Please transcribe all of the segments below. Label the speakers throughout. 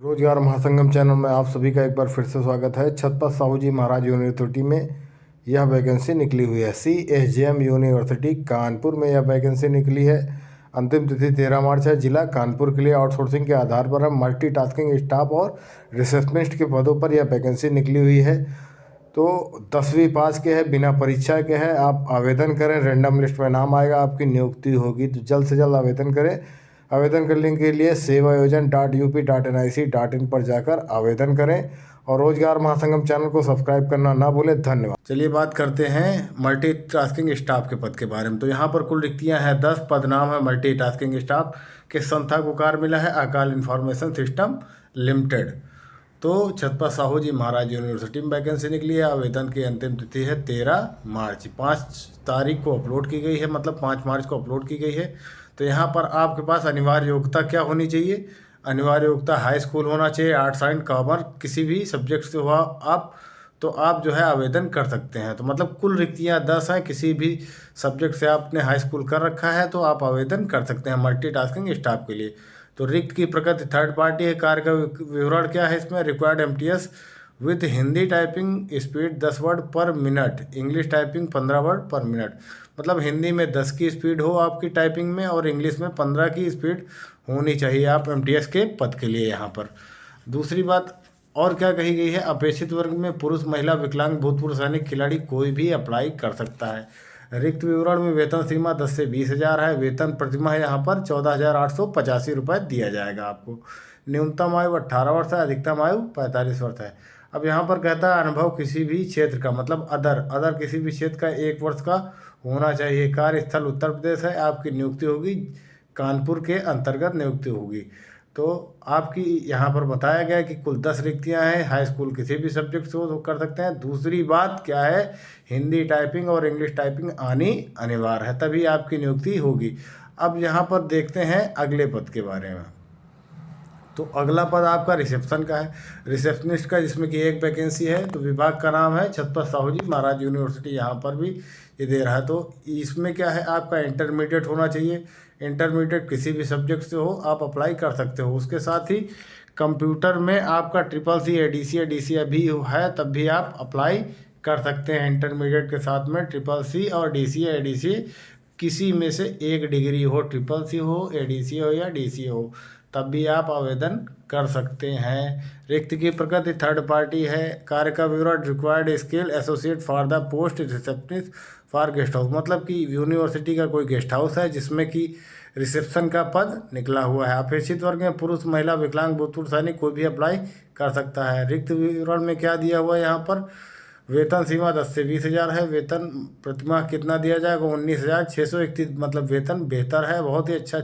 Speaker 1: रोजगार महासंगम चैनल में आप सभी का एक बार फिर से स्वागत है। छत्रपति साहू जी महाराज यूनिवर्सिटी में यह वैकेंसी निकली हुई है। CSJM यूनिवर्सिटी कानपुर में यह वैकेंसी निकली है। अंतिम तिथि 13 मार्च है। जिला कानपुर के लिए आउटसोर्सिंग के आधार पर हम मल्टीटास्किंग स्टाफ और रिसेप्शनिस्ट के पदों पर यह वैकेंसी निकली हुई है। तो 10वीं पास के है, बिना परीक्षा के है। आप आवेदन करें, रैंडम लिस्ट में नाम आएगा, आपकी नियुक्ति होगी। तो जल्द से जल्द आवेदन करें। आवेदन करने के लिए sevayojan.up.nic.in पर जाकर आवेदन करें और रोजगार महासंगम चैनल को सब्सक्राइब करना ना भूलें। धन्यवाद। चलिए बात करते हैं मल्टीटास्किंग स्टाफ के पद के बारे में। तो यहाँ पर कुल रिक्तियाँ हैं 10 पद नाम है मल्टीटास्किंग स्टाफ। किस संस्था को कार्य मिला है? अकाल इन्फॉर्मेशन सिस्टम लिमिटेड। तो छत्रपति साहू जी महाराज यूनिवर्सिटी में वैकेंसी निकली है। आवेदन की अंतिम तिथि है 13 मार्च। 5 तारीख को अपलोड की गई है, मतलब 5 मार्च को अपलोड की गई है। तो यहाँ पर आपके पास अनिवार्य योग्यता क्या होनी चाहिए? अनिवार्य योग्यता हाई स्कूल होना चाहिए। आर्ट्स साइंस कॉमर्स किसी भी सब्जेक्ट से हुआ आप तो आप जो है आवेदन कर सकते हैं। तो मतलब कुल रिक्तियाँ 10 हैं। किसी भी सब्जेक्ट से आपने हाई स्कूल कर रखा है तो आप आवेदन कर सकते हैं मल्टीटास्किंग स्टाफ के लिए। तो रिक्त की प्रकृति थर्ड पार्टी है। कार्य का विवरण क्या है इसमें? Required MTS with Hindi typing speed 10 word पर मिनट, इंग्लिश टाइपिंग 15 वर्ड पर मिनट। मतलब हिंदी में 10 की स्पीड हो आपकी टाइपिंग में और इंग्लिश में 15 की स्पीड होनी चाहिए आप MTS के पद के लिए यहाँ पर। दूसरी बात और क्या कही गई है? अपेक्षित वर्ग में पुरुष, महिला, विकलांग, भूतपूर्व सैनिक, खिलाड़ी कोई भी अप्लाई कर सकता है। रिक्त विवरण में वेतन सीमा 10 से 20 हज़ार है। वेतन प्रतिमाह यहाँ पर 14,885 रुपये दिया जाएगा आपको। न्यूनतम आयु 18 वर्ष है, अधिकतम आयु 45 वर्ष है। अब यहाँ पर कहता है अनुभव किसी भी क्षेत्र का, मतलब अदर किसी भी क्षेत्र का 1 वर्ष का होना चाहिए। कार्यस्थल उत्तर प्रदेश है। आपकी नियुक्ति होगी कानपुर के अंतर्गत नियुक्ति होगी। तो आपकी यहाँ पर बताया गया है कि कुल 10 रिक्तियाँ हैं। हाई स्कूल किसी भी सब्जेक्ट से वो कर सकते हैं। दूसरी बात क्या है? हिंदी टाइपिंग और इंग्लिश टाइपिंग आनी अनिवार्य है, तभी आपकी नियुक्ति होगी। अब यहाँ पर देखते हैं अगले पद के बारे में। तो अगला पद आपका रिसेप्शन का है, रिसेप्शनिस्ट का, जिसमें कि एक वैकेंसी है। तो विभाग का नाम है छत्रपति साहू जी महाराज यूनिवर्सिटी, यहाँ पर भी ये दे रहा है। तो इसमें क्या है? आपका इंटरमीडिएट होना चाहिए। इंटरमीडिएट किसी भी सब्जेक्ट से हो आप अप्लाई कर सकते हो। उसके साथ ही कंप्यूटर में आपका CCC ADCA अभी है तब भी आप अप्लाई कर सकते हैं। इंटरमीडिएट के साथ में CCC और ADCA किसी में से एक डिग्री हो, CCC हो, ADCA हो या DCA हो, तब भी आप आवेदन कर सकते हैं। रिक्त की प्रकृति थर्ड पार्टी है। कार्य का विवरण required skill associate for the post receptionist for guest house, मतलब कि यूनिवर्सिटी का कोई गेस्ट हाउस है जिसमें कि रिसेप्शन का पद निकला हुआ है। अपेक्षित वर्ग में पुरुष, महिला, विकलांग, भूतपूर्व सैनिक कोई भी अप्लाई कर सकता है। रिक्त विवरण में क्या दिया हुआ है यहाँ पर? वेतन सीमा 10 से 20 हज़ार है। वेतन प्रतिमाह कितना दिया जाएगा? 19,631, मतलब वेतन बेहतर है, बहुत ही अच्छा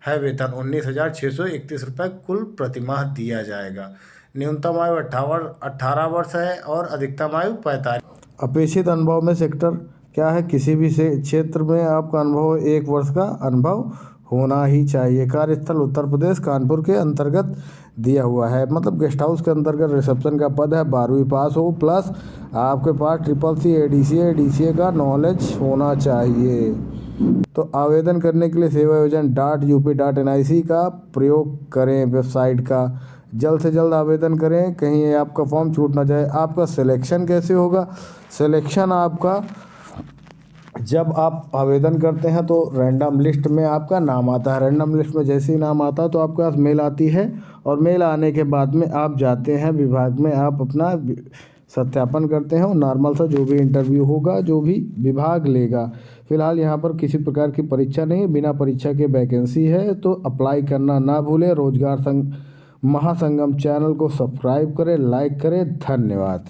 Speaker 1: है वेतन। 19,631 रुपये कुल प्रतिमाह दिया जाएगा। न्यूनतम आयु 18 वर्ष है और अधिकतम आयु 45। अपेक्षित अनुभव में सेक्टर क्या है? किसी भी क्षेत्र में आपका अनुभव 1 वर्ष का अनुभव होना ही चाहिए। कार्यस्थल उत्तर प्रदेश कानपुर के अंतर्गत दिया हुआ है, मतलब गेस्ट हाउस के अंतर्गत रिसेप्शन का पद है। 12वीं पास हो प्लस आपके पास CCC ADCA का नॉलेज होना चाहिए। तो आवेदन करने के लिए sevayojan.up.nic का प्रयोग करें, वेबसाइट का। जल्द से जल्द आवेदन करें, कहीं आपका फॉर्म छूट ना जाए। आपका सिलेक्शन कैसे होगा? सिलेक्शन आपका जब आप आवेदन करते हैं तो रैंडम लिस्ट में आपका नाम आता है। रैंडम लिस्ट में जैसे ही नाम आता है तो आपके पास मेल आती है और मेल आने के बाद में आप जाते हैं विभाग में, आप अपना सत्यापन करते हैं और नॉर्मल सा जो भी इंटरव्यू होगा, जो भी विभाग लेगा। फिलहाल यहाँ पर किसी प्रकार की परीक्षा नहीं, बिना परीक्षा के वैकेंसी है। तो अप्लाई करना ना भूलें। रोजगार महासंगम चैनल को सब्सक्राइब करें, लाइक करें। धन्यवाद।